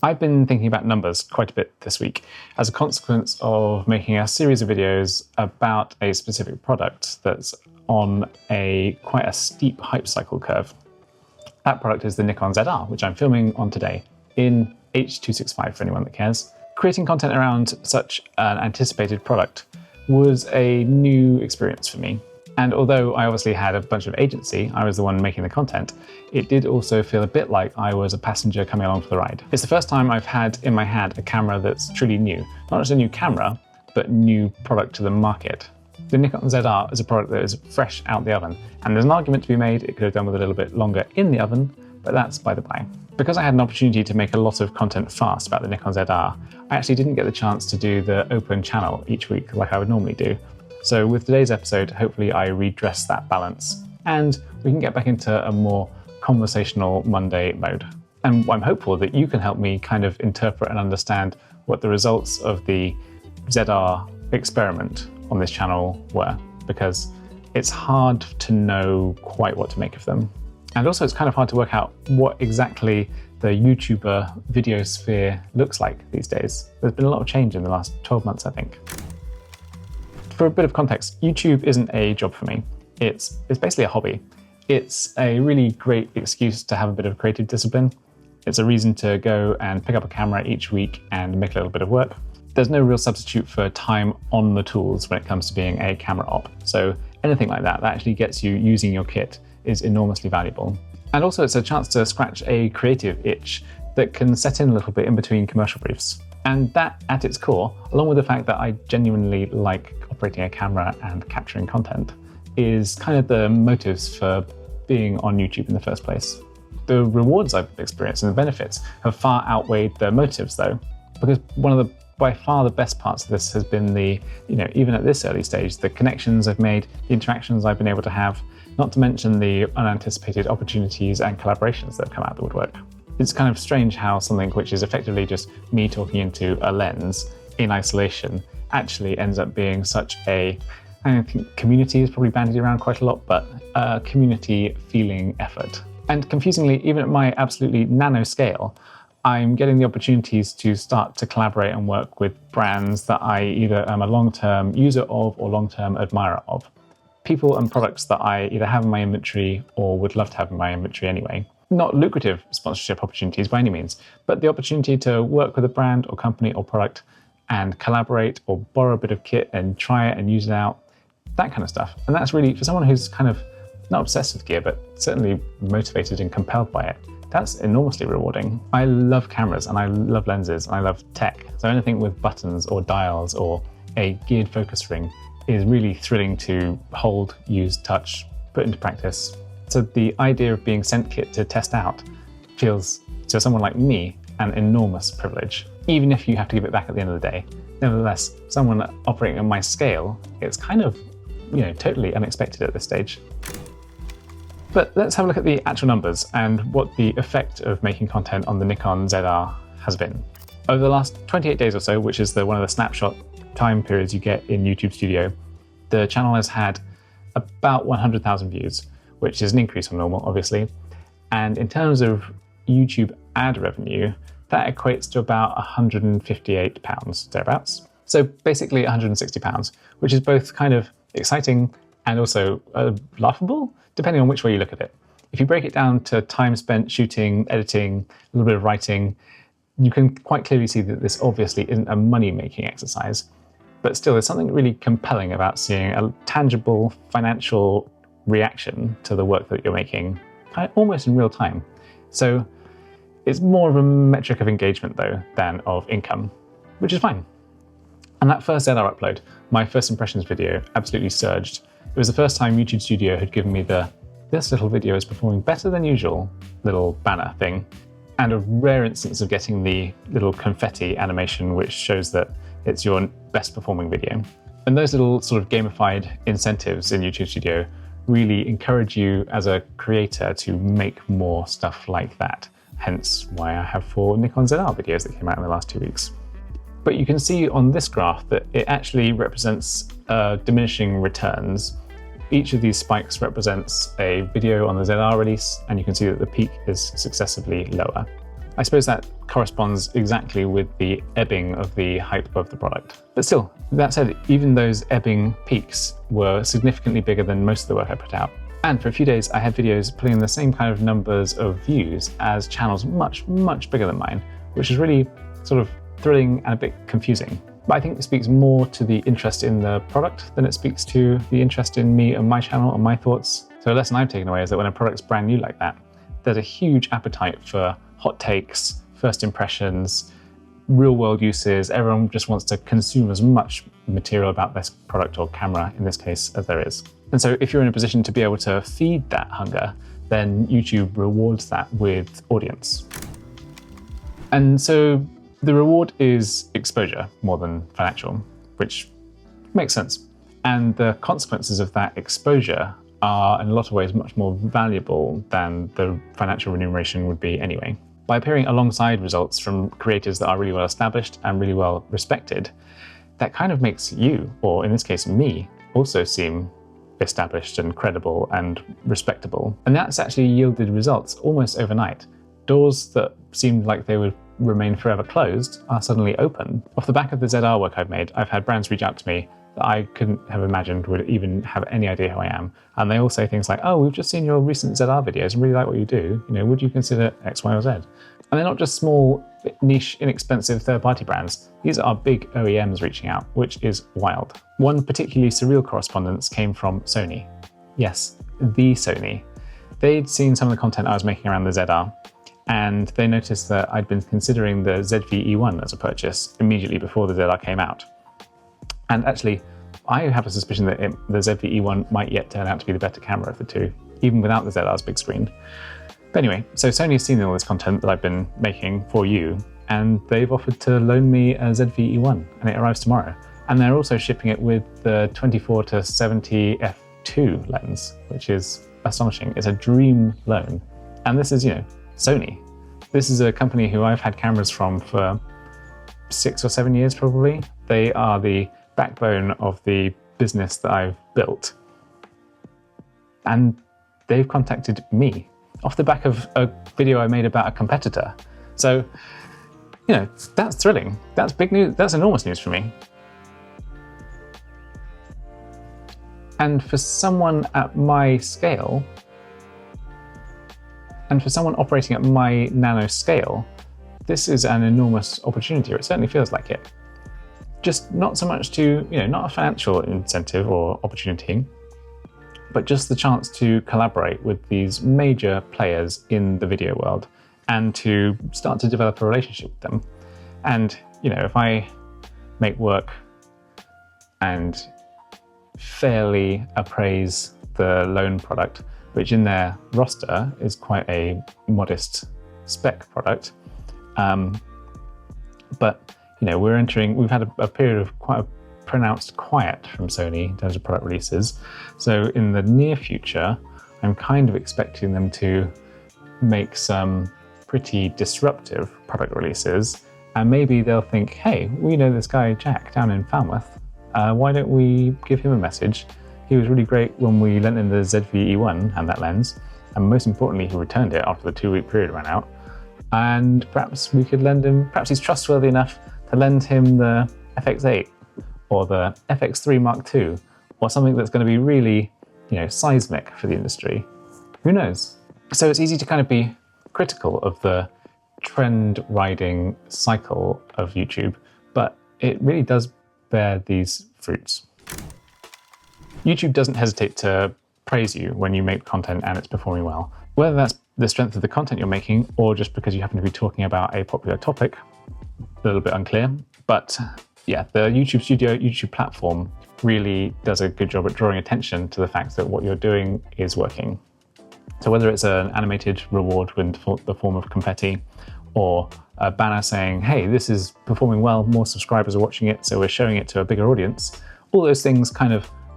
I've been thinking about numbers quite a bit this week as a consequence of making a series of videos about a specific product that's on quite a steep hype cycle curve. That product is the Nikon ZR, which I'm filming on today in H.265 for anyone that cares. Creating content around such an anticipated product was a new experience for me. And although I obviously had a bunch of agency, I was the one making the content, it did also feel a bit like I was a passenger coming along for the ride. It's the first time I've had in my hand a camera that's truly new. Not just a new camera, but new product to the market. The Nikon ZR is a product that is fresh out the oven, and there's an argument to be made it could have done with a little bit longer in the oven, but that's by the by. Because I had an opportunity to make a lot of content fast about the Nikon ZR, I actually didn't get the chance to do the open channel each week like I would normally do. So with today's episode, hopefully I redress that balance and we can get back into a more conversational Monday mode. And I'm hopeful that you can help me kind of interpret and understand what the results of the ZR experiment on this channel were, because it's hard to know quite what to make of them. And also it's kind of hard to work out what exactly the YouTuber videosphere looks like these days. There's been a lot of change in the last 12 months, I think. For a bit of context, YouTube isn't a job for me. It's basically a hobby. It's a really great excuse to have a bit of creative discipline. It's a reason to go and pick up a camera each week and make a little bit of work. There's no real substitute for time on the tools when it comes to being a camera op. So anything like that actually gets you using your kit is enormously valuable. And also it's a chance to scratch a creative itch that can set in a little bit in between commercial briefs. And that, at its core, along with the fact that I genuinely like operating a camera and capturing content, is kind of the motives for being on YouTube in the first place. The rewards I've experienced and the benefits have far outweighed the motives though, because one of the by far the best parts of this has been even at this early stage, the connections I've made, the interactions I've been able to have, not to mention the unanticipated opportunities and collaborations that have come out of the woodwork. It's kind of strange how something which is effectively just me talking into a lens in isolation actually ends up being such I think community is probably bandied around quite a lot, but a community feeling effort. And confusingly, even at my absolutely nano scale, I'm getting the opportunities to start to collaborate and work with brands that I either am a long-term user of or long-term admirer of. People and products that I either have in my inventory or would love to have in my inventory anyway. Not lucrative sponsorship opportunities by any means, but the opportunity to work with a brand or company or product and collaborate or borrow a bit of kit and try it and use it out, that kind of stuff. And that's really, for someone who's kind of not obsessed with gear, but certainly motivated and compelled by it, that's enormously rewarding. I love cameras and I love lenses and I love tech. So anything with buttons or dials or a geared focus ring is really thrilling to hold, use, touch, put into practice. So the idea of being sent kit to test out feels, to someone like me, an enormous privilege. Even if you have to give it back at the end of the day. Nevertheless, someone operating on my scale, it's kind of, totally unexpected at this stage. But let's have a look at the actual numbers and what the effect of making content on the Nikon ZR has been. Over the last 28 days or so, which is one of the snapshot time periods you get in YouTube Studio, the channel has had about 100,000 views, which is an increase from normal, obviously. And in terms of YouTube ad revenue, that equates to about £158, thereabouts. So basically £160, which is both kind of exciting and also laughable, depending on which way you look at it. If you break it down to time spent shooting, editing, a little bit of writing, you can quite clearly see that this obviously isn't a money-making exercise. But still, there's something really compelling about seeing a tangible financial reaction to the work that you're making, almost in real time. So it's more of a metric of engagement though than of income, which is fine. And that first ZR upload, my first impressions video, absolutely surged. It was the first time YouTube Studio had given me this little video is performing better than usual little banner thing, and a rare instance of getting the little confetti animation which shows that it's your best performing video. And those little sort of gamified incentives in YouTube Studio really encourage you as a creator to make more stuff like that. Hence why I have 4 Nikon ZR videos that came out in the last 2 weeks. But you can see on this graph that it actually represents diminishing returns. Each of these spikes represents a video on the ZR release, and you can see that the peak is successively lower. I suppose that corresponds exactly with the ebbing of the hype of the product. But still, that said, even those ebbing peaks were significantly bigger than most of the work I put out. And for a few days, I had videos putting in the same kind of numbers of views as channels much, much bigger than mine, which is really sort of thrilling and a bit confusing. But I think it speaks more to the interest in the product than it speaks to the interest in me and my channel and my thoughts. So a lesson I've taken away is that when a product's brand new like that, there's a huge appetite for hot takes, first impressions, real world uses. Everyone just wants to consume as much material about this product or camera in this case as there is. And so if you're in a position to be able to feed that hunger, then YouTube rewards that with audience. And so the reward is exposure more than financial, which makes sense. And the consequences of that exposure are in a lot of ways much more valuable than the financial remuneration would be anyway. By appearing alongside results from creators that are really well established and really well respected, that kind of makes you, or in this case me, also seem established and credible and respectable. And that's actually yielded results almost overnight. Doors that seemed like they would remain forever closed are suddenly open. Off the back of the ZR work I've made, I've had brands reach out to me that I couldn't have imagined would even have any idea who I am. And they all say things like, oh, we've just seen your recent ZR videos and really like what you do. You know, would you consider X, Y, or Z? And they're not just small, niche, inexpensive third-party brands. These are big OEMs reaching out, which is wild. One particularly surreal correspondence came from Sony. Yes, the Sony. They'd seen some of the content I was making around the ZR, and they noticed that I'd been considering the ZV-E1 as a purchase immediately before the ZR came out. And actually, I have a suspicion that the ZV-E1 might yet turn out to be the better camera of the two, even without the ZR's big screen. But anyway, so Sony has seen all this content that I've been making for you, and they've offered to loan me a ZV-E1, and it arrives tomorrow. And they're also shipping it with the 24-70 f2 lens, which is astonishing. It's a dream loan. And this is, Sony. This is a company who I've had cameras from for 6 or 7 years probably. They are the backbone of the business that I've built. And they've contacted me off the back of a video I made about a competitor. So, that's thrilling. That's big news. That's enormous news for me. And for someone at my scale, and for someone operating at my nano scale, this is an enormous opportunity, or it certainly feels like it. Just not so much to, not a financial incentive or opportunity, but just the chance to collaborate with these major players in the video world and to start to develop a relationship with them. And, if I make work and fairly appraise the loan product, which in their roster is quite a modest spec product, but we've had a period of quite a pronounced quiet from Sony in terms of product releases. So in the near future, I'm kind of expecting them to make some pretty disruptive product releases. And maybe they'll think, hey, we know this guy Jack down in Falmouth. Why don't we give him a message? He was really great when we lent him the ZV-E1 and that lens. And most importantly, he returned it after the 2-week period ran out. And perhaps we could lend him, perhaps he's trustworthy enough to lend him the FX8 or the FX3 Mark II, or something that's going to be really, seismic for the industry. Who knows? So it's easy to kind of be critical of the trend riding cycle of YouTube, but it really does bear these fruits. YouTube doesn't hesitate to praise you when you make content and it's performing well. Whether that's the strength of the content you're making or just because you happen to be talking about a popular topic, a little bit unclear. But yeah, the YouTube Studio, YouTube platform really does a good job at drawing attention to the fact that what you're doing is working. So whether it's an animated reward in the form of confetti or a banner saying, hey, this is performing well, more subscribers are watching it, so we're showing it to a bigger audience, all those things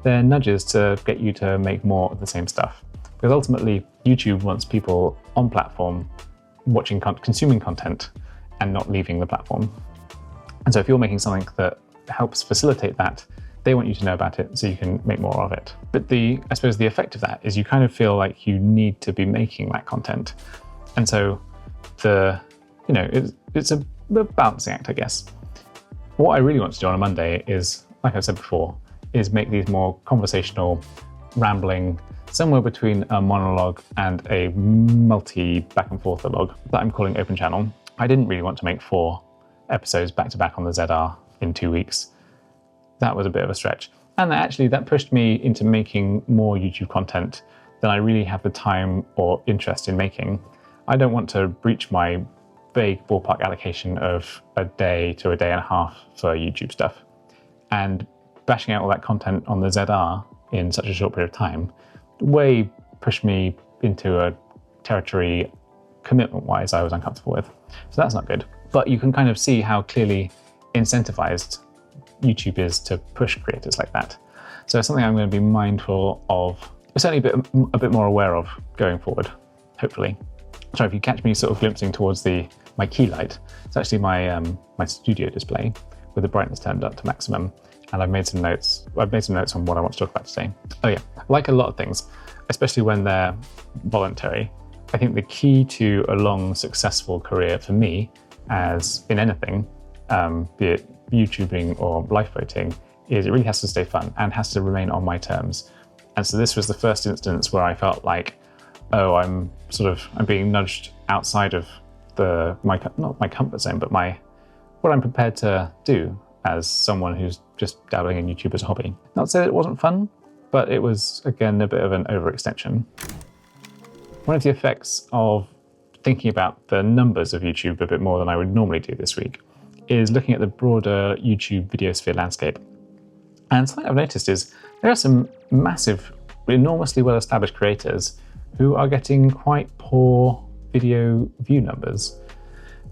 they're nudges to get you to make more of the same stuff. Because ultimately, YouTube wants people on platform watching, consuming content and not leaving the platform. And so if you're making something that helps facilitate that, they want you to know about it so you can make more of it. But I suppose the effect of that is you kind of feel like you need to be making that content. And so the you know, it's a balancing act, I guess. What I really want to do on a Monday is, like I said before, is make these more conversational, rambling, somewhere between a monologue and a multi back and forth log that I'm calling Open Channel. I didn't really want to make 4 episodes back to back on the ZR in 2 weeks. That was a bit of a stretch. And actually that pushed me into making more YouTube content than I really have the time or interest in making. I don't want to breach my vague ballpark allocation of a day to a day and a half for YouTube stuff. And bashing out all that content on the ZR in such a short period of time way pushed me into a territory commitment-wise I was uncomfortable with. So that's not good. But you can kind of see how clearly incentivized YouTube is to push creators like that. So it's something I'm going to be mindful of, certainly a bit more aware of going forward, hopefully. Sorry, if you catch me sort of glimpsing towards my key light, it's actually my studio display with the brightness turned up to maximum. And I've made some notes on what I want to talk about today. Oh yeah, like a lot of things, especially when they're voluntary, I think the key to a long, successful career for me, as in anything, be it YouTubing or lifeboating, is it really has to stay fun and has to remain on my terms. And so this was the first instance where I felt like, oh, I'm being nudged outside of not my comfort zone, but what I'm prepared to do as someone who's just dabbling in YouTube as a hobby. Not to say that it wasn't fun, but it was, again, a bit of an overextension. One of the effects of thinking about the numbers of YouTube a bit more than I would normally do this week is looking at the broader YouTube videosphere landscape. And something I've noticed is there are some massive, enormously well-established creators who are getting quite poor video view numbers.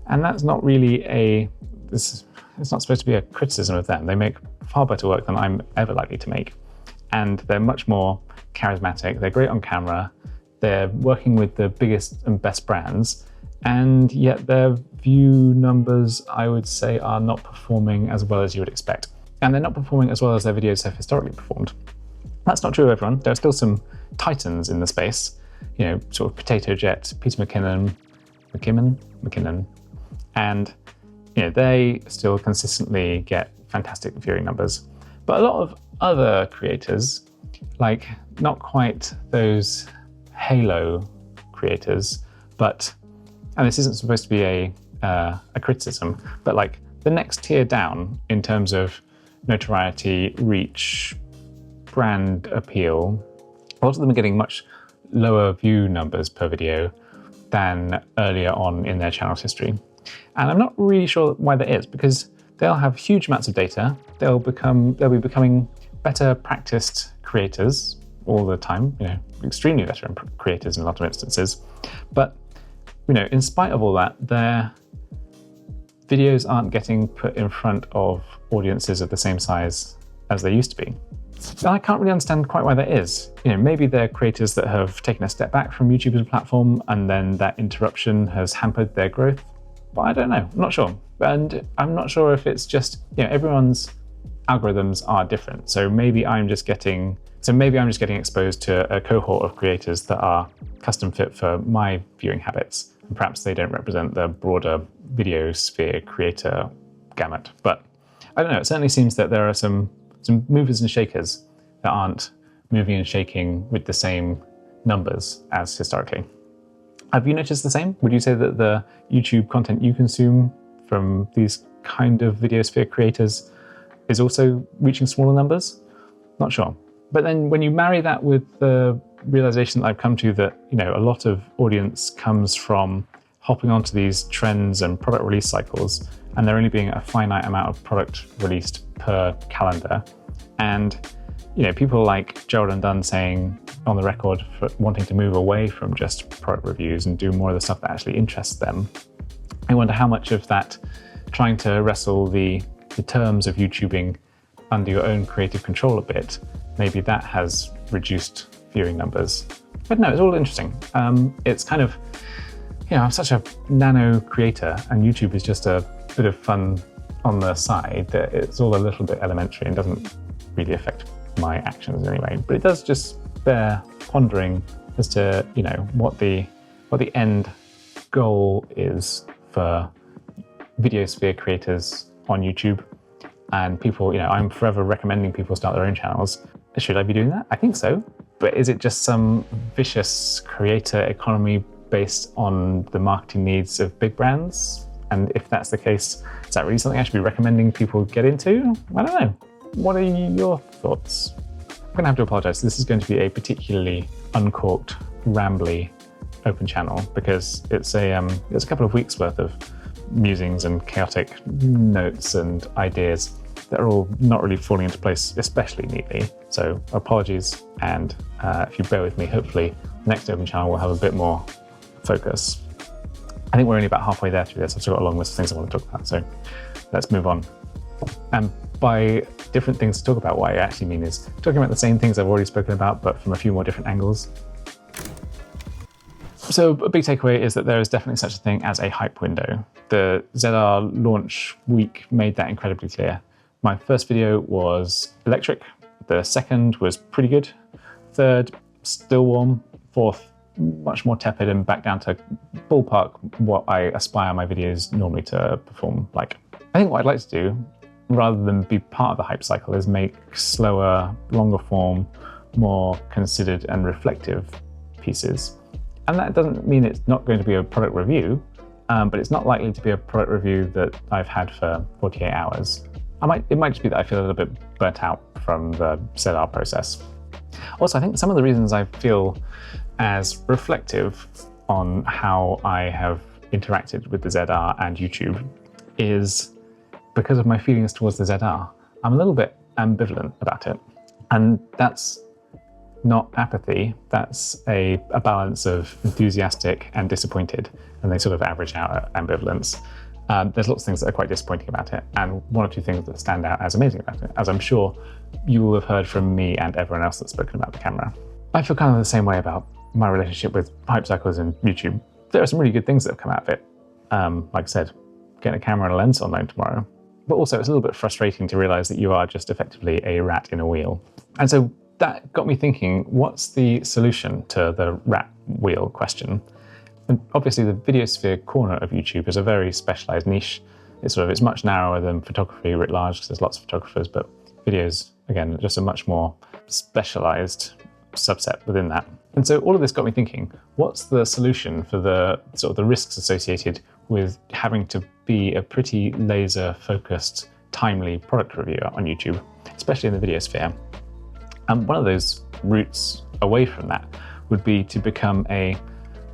And that's not really it's not supposed to be a criticism of them. They make far better work than I'm ever likely to make. And they're much more charismatic. They're great on camera. They're working with the biggest and best brands. And yet their view numbers, I would say, are not performing as well as you would expect. And they're not performing as well as their videos have historically performed. That's not true of everyone. There are still some titans in the space, you know, sort of Potato Jet, Peter McKinnon, and you know, they still consistently get fantastic viewing numbers. But a lot of other creators, like not quite those halo creators, but, and this isn't supposed to be a criticism, but like the next tier down in terms of notoriety, reach, brand appeal, a lot of them are getting much lower view numbers per video than earlier on in their channel's history. And I'm not really sure why that is, because they'll have huge amounts of data, they'll be becoming better practiced creators all the time, you know, extremely better creators in a lot of instances. But, you know, in spite of all that, their videos aren't getting put in front of audiences of the same size as they used to be. And I can't really understand quite why that is. You know, maybe they're creators that have taken a step back from YouTube as a platform, and then that interruption has hampered their growth. But I don't know, I'm not sure. And I'm not sure if it's just, you know, everyone's algorithms are different. So maybe I'm just getting exposed to a cohort of creators that are custom fit for my viewing habits. And perhaps they don't represent the broader video sphere creator gamut. But I don't know, it certainly seems that there are some movers and shakers that aren't moving and shaking with the same numbers as historically. Have you noticed the same? Would you say that the YouTube content you consume from these kind of videosphere creators is also reaching smaller numbers? Not sure. But then when you marry that with the realization that I've come to that, you know, a lot of audience comes from hopping onto these trends and product release cycles, and there only being a finite amount of product released per calendar. And, you know, people like Gerald and Dunn saying on the record for wanting to move away from just product reviews and do more of the stuff that actually interests them. I wonder how much of that trying to wrestle the terms of YouTubing under your own creative control a bit, maybe that has reduced viewing numbers. But no, it's all interesting. It's kind of, you know, I'm such a nano creator and YouTube is just a bit of fun on the side that it's all a little bit elementary and doesn't really affect my actions anyway. But it does just bear pondering as to, you know, what the end goal is for videosphere creators on YouTube. And people, I'm forever recommending people start their own channels. Should I be doing that? I think so. But is it just some vicious creator economy based on the marketing needs of big brands? And if that's the case, is that really something I should be recommending people get into? I don't know. What are your thoughts? I'm gonna have to apologize. This is going to be a particularly uncorked, rambly open channel because it's a couple of weeks worth of musings and chaotic notes and ideas that are all not really falling into place especially neatly. So apologies, and if you bear with me, hopefully the next open channel will have a bit more focus. I think we're only about halfway there through this. I've still got a long list of things I want to talk about, so let's move on. And by different things to talk about, what I actually mean is talking about the same things I've already spoken about, but from a few more different angles. So a big takeaway is that there is definitely such a thing as a hype window. The ZR launch week made that incredibly clear. My first video was electric, the second was pretty good, third, still warm, fourth, much more tepid and back down to ballpark what I aspire my videos normally to perform like. I think what I'd like to do, rather than be part of the hype cycle, is make slower, longer form, more considered and reflective pieces. And that doesn't mean it's not going to be a product review, but it's not likely to be a product review that I've had for 48 hours. It might just be that I feel a little bit burnt out from the ZR process. Also, I think some of the reasons I feel as reflective on how I have interacted with the ZR and YouTube is because of my feelings towards the ZR. I'm a little bit ambivalent about it. And that's not apathy, that's a balance of enthusiastic and disappointed, and they sort of average out at ambivalence. There's lots of things that are quite disappointing about it, and one or two things that stand out as amazing about it, as I'm sure you will have heard from me and everyone else that's spoken about the camera. I feel kind of the same way about my relationship with hype cycles and YouTube. There are some really good things that have come out of it. Like I said, getting a camera and a lens on loan tomorrow. But also it's a little bit frustrating to realize that you are just effectively a rat in a wheel. And so that got me thinking, what's the solution to the rat wheel question? And obviously the videosphere corner of YouTube is a very specialized niche. It's much narrower than photography writ large because there's lots of photographers, but videos, again, just a much more specialized subset within that. And so all of this got me thinking, what's the solution for the sort of the risks associated with having to be a pretty laser focused, timely product reviewer on YouTube, especially in the videosphere? And one of those routes away from that would be to become a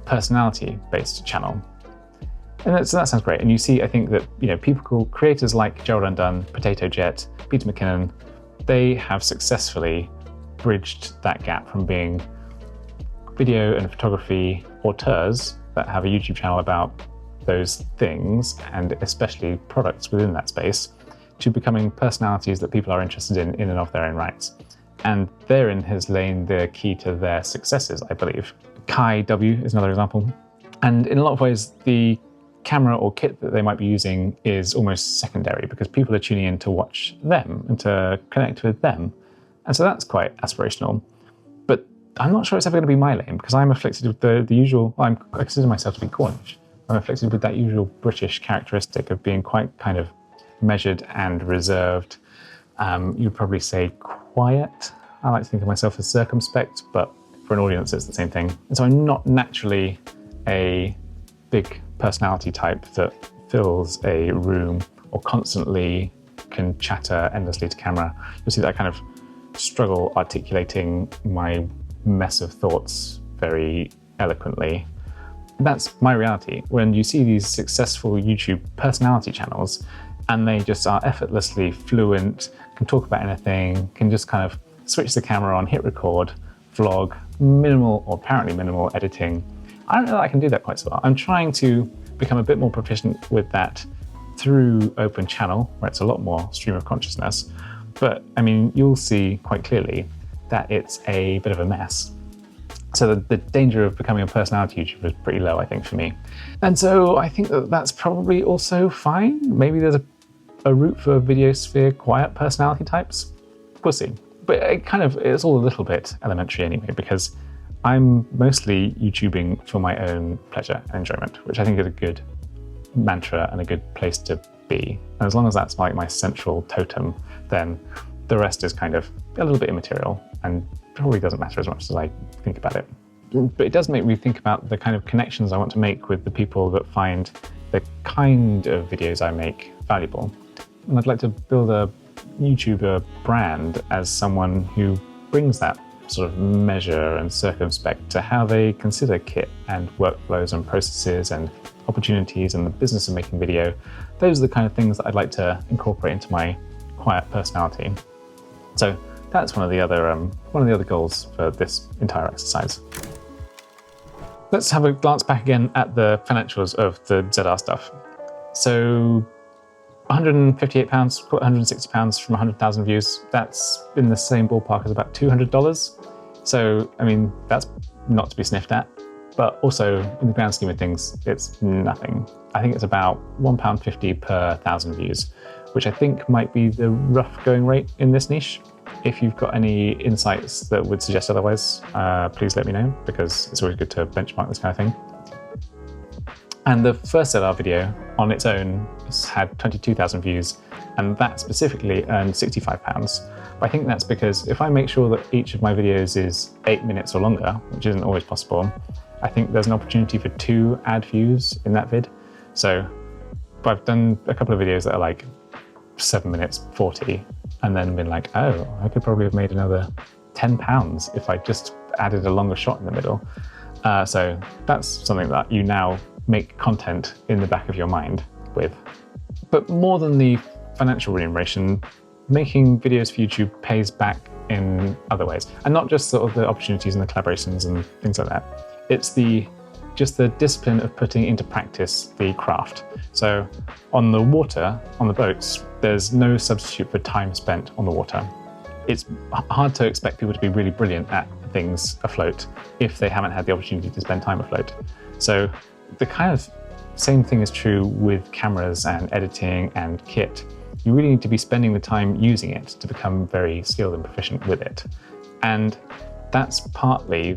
personality-based channel. And so that sounds great. And you see, I think that people, creators like Gerald Undone, Potato Jet, Peter McKinnon, they have successfully bridged that gap from being video and photography auteurs that have a YouTube channel about those things, and especially products within that space, to becoming personalities that people are interested in and of their own rights. And therein has lain the key to their successes, I believe. Kai W is another example. And in a lot of ways, the camera or kit that they might be using is almost secondary because people are tuning in to watch them and to connect with them. And so that's quite aspirational. But I'm not sure it's ever going to be my lane because I'm afflicted with the usual, I consider myself to be Cornish. I'm afflicted with that usual British characteristic of being quite kind of measured and reserved. You'd probably say quiet. I like to think of myself as circumspect, but for an audience, it's the same thing. And so I'm not naturally a big personality type that fills a room or constantly can chatter endlessly to camera. You'll see that I kind of struggle articulating my mess of thoughts very eloquently. That's my reality. When you see these successful YouTube personality channels and they just are effortlessly fluent, can talk about anything, can just kind of switch the camera on, hit record, vlog, minimal or apparently minimal editing. I don't know that I can do that quite so well. I'm trying to become a bit more proficient with that through Open Channel, where it's a lot more stream of consciousness. But I mean, you'll see quite clearly that it's a bit of a mess. So the danger of becoming a personality YouTuber is pretty low, I think, for me. And so I think that that's probably also fine. Maybe there's a route for videosphere quiet personality types. We'll see. But it's all a little bit elementary anyway, because I'm mostly YouTubing for my own pleasure and enjoyment, which I think is a good mantra and a good place to be. And as long as that's like my central totem, then the rest is kind of a little bit immaterial and probably doesn't matter as much as I think about it. But it does make me think about the kind of connections I want to make with the people that find the kind of videos I make valuable. And I'd like to build a YouTuber brand as someone who brings that sort of measure and circumspect to how they consider kit and workflows and processes and opportunities and the business of making video. Those are the kind of things that I'd like to incorporate into my quiet personality. So that's one of the other goals for this entire exercise. Let's have a glance back again at the financials of the ZR stuff. So £158, call it £160 from 100,000 views. That's in the same ballpark as about $200. So, I mean, that's not to be sniffed at, but also in the grand scheme of things, it's nothing. I think it's about £1.50 per 1,000 views, which I think might be the rough going rate in this niche. If you've got any insights that would suggest otherwise, please let me know, because it's always good to benchmark this kind of thing. And the first ZR video on its own has had 22,000 views, and that specifically earned £65. But I think that's because if I make sure that each of my videos is 8 minutes or longer, which isn't always possible, I think there's an opportunity for 2 ad views in that vid. So I've done a couple of videos that are like 7 minutes 40, and then been like, oh, I could probably have made another £10 if I just added a longer shot in the middle. So that's something that you now make content in the back of your mind with. But more than the financial remuneration, making videos for YouTube pays back in other ways. And not just sort of the opportunities and the collaborations and things like that. It's just the discipline of putting into practice the craft. So on the water, on the boats, there's no substitute for time spent on the water. It's hard to expect people to be really brilliant at things afloat if they haven't had the opportunity to spend time afloat. So the kind of same thing is true with cameras and editing and kit. You really need to be spending the time using it to become very skilled and proficient with it. And that's partly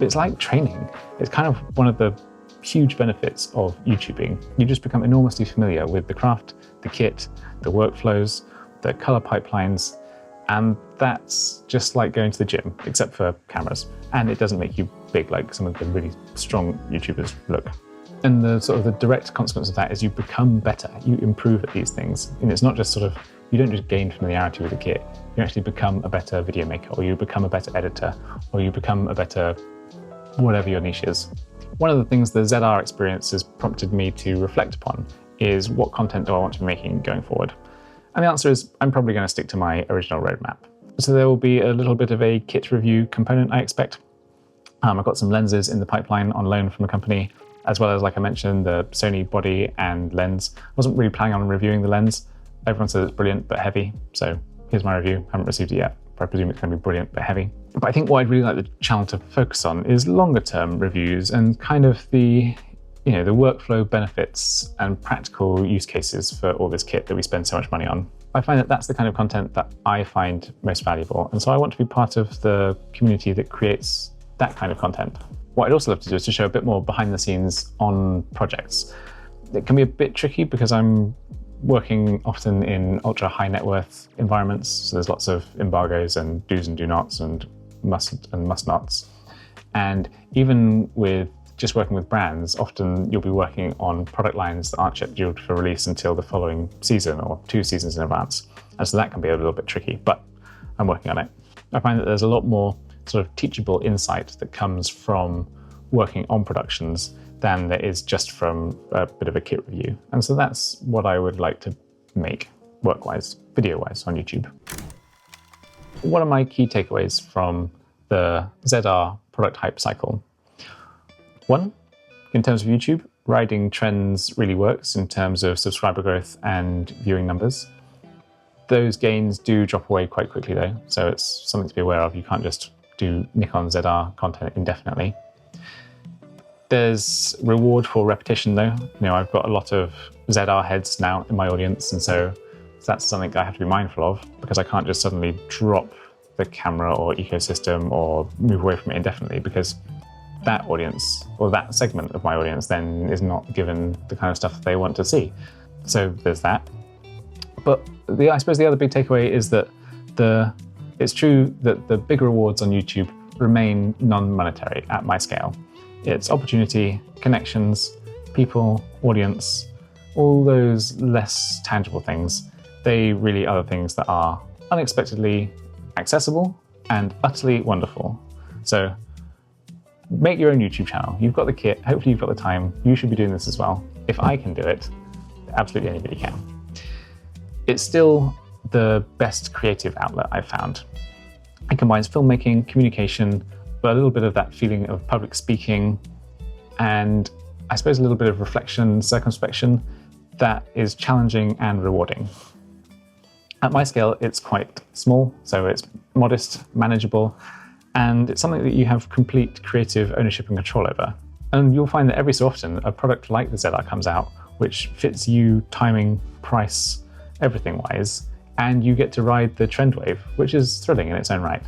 it's like training. It's kind of one of the huge benefits of YouTubing. You just become enormously familiar with the craft, the kit, the workflows, the color pipelines, and that's just like going to the gym, except for cameras. And it doesn't make you big like some of the really strong YouTubers look. And the sort of the direct consequence of that is you become better, you improve at these things. And it's not just sort of, you don't just gain familiarity with the kit, you actually become a better video maker, or you become a better editor, or you become a better whatever your niche is. One of the things the ZR experience has prompted me to reflect upon is what content do I want to be making going forward? And the answer is I'm probably going to stick to my original roadmap. So there will be a little bit of a kit review component, I expect. I've got some lenses in the pipeline on loan from a company, as well as, like I mentioned, the Sony body and lens. I wasn't really planning on reviewing the lens. Everyone says it's brilliant but heavy, so here's my review. I haven't received it yet, but I presume it's going to be brilliant but heavy. But I think what I'd really like the channel to focus on is longer term reviews and kind of the workflow benefits and practical use cases for all this kit that we spend so much money on. I find that that's the kind of content that I find most valuable. And so I want to be part of the community that creates that kind of content. What I'd also love to do is to show a bit more behind the scenes on projects. It can be a bit tricky because I'm working often in ultra high net worth environments. So there's lots of embargoes and do's and do nots and must nots. And even with just working with brands, often you'll be working on product lines that aren't scheduled for release until the following season or 2 seasons in advance. And so that can be a little bit tricky, but I'm working on it. I find that there's a lot more sort of teachable insight that comes from working on productions than there is just from a bit of a kit review. And so that's what I would like to make work-wise, video-wise on YouTube. What are my key takeaways from the ZR product hype cycle? 1, in terms of YouTube, riding trends really works in terms of subscriber growth and viewing numbers. Those gains do drop away quite quickly though, so it's something to be aware of. You can't just do Nikon ZR content indefinitely. There's reward for repetition though. I've got a lot of ZR heads now in my audience, and so that's something I have to be mindful of, because I can't just suddenly drop the camera or ecosystem or move away from it indefinitely, because that audience or that segment of my audience then is not given the kind of stuff that they want to see. So there's that. But I suppose the other big takeaway is that it's true that the big rewards on YouTube remain non-monetary at my scale. It's opportunity, connections, people, audience, all those less tangible things. They really are the things that are unexpectedly accessible and utterly wonderful. So make your own YouTube channel. You've got the kit, hopefully you've got the time. You should be doing this as well. If I can do it, absolutely anybody can. It's still the best creative outlet I've found. It combines filmmaking, communication, but a little bit of that feeling of public speaking, and I suppose a little bit of reflection, circumspection that is challenging and rewarding. At my scale, it's quite small, so it's modest, manageable, and it's something that you have complete creative ownership and control over. And you'll find that every so often, a product like the ZR comes out, which fits you timing, price, everything-wise, and you get to ride the trend wave, which is thrilling in its own right.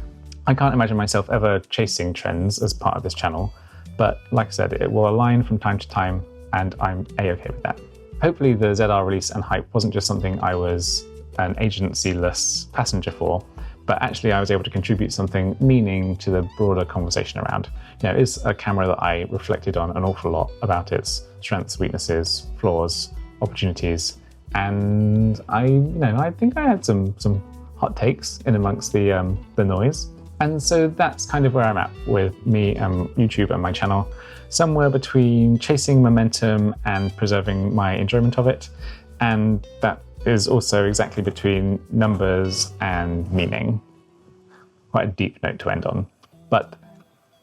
I can't imagine myself ever chasing trends as part of this channel, but like I said, it will align from time to time, and I'm A-okay with that. Hopefully the ZR release and hype wasn't just something I was an agency-less passenger for, but actually I was able to contribute something meaning to the broader conversation around. You know, it's a camera that I reflected on an awful lot about its strengths, weaknesses, flaws, opportunities, and I think I had some hot takes in amongst the noise. And so that's kind of where I'm at with me and YouTube and my channel, somewhere between chasing momentum and preserving my enjoyment of it, and that is also exactly between numbers and meaning. Quite a deep note to end on. But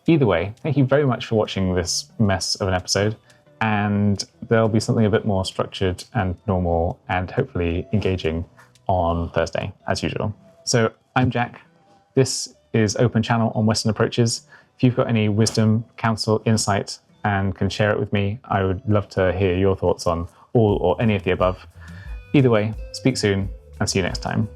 either way, thank you very much for watching this mess of an episode, and there'll be something a bit more structured and normal and hopefully engaging on Thursday, as usual. So I'm Jack. This is Open Channel on Western Approaches. If you've got any wisdom, counsel, insight, and can share it with me, I would love to hear your thoughts on all or any of the above. Either way, speak soon and see you next time.